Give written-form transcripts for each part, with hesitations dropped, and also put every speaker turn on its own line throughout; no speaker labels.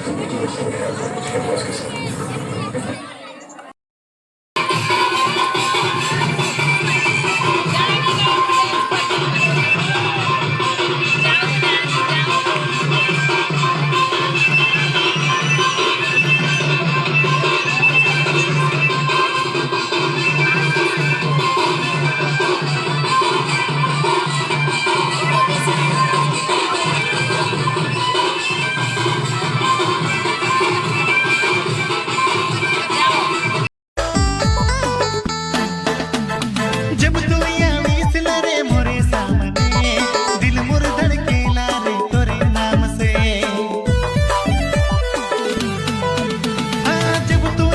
tu futuro sobre algo que puedas hacer.
जब तू आवीस रे मोरे सामने दिल मोर धड़केला रे तोरे नाम से जब तू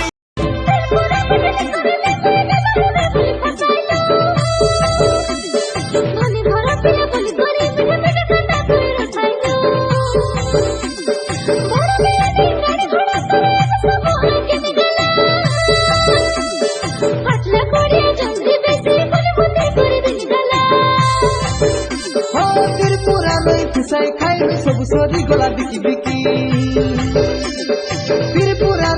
Sai kai सब सोरी गोला बिकी बिकी फिर पूरा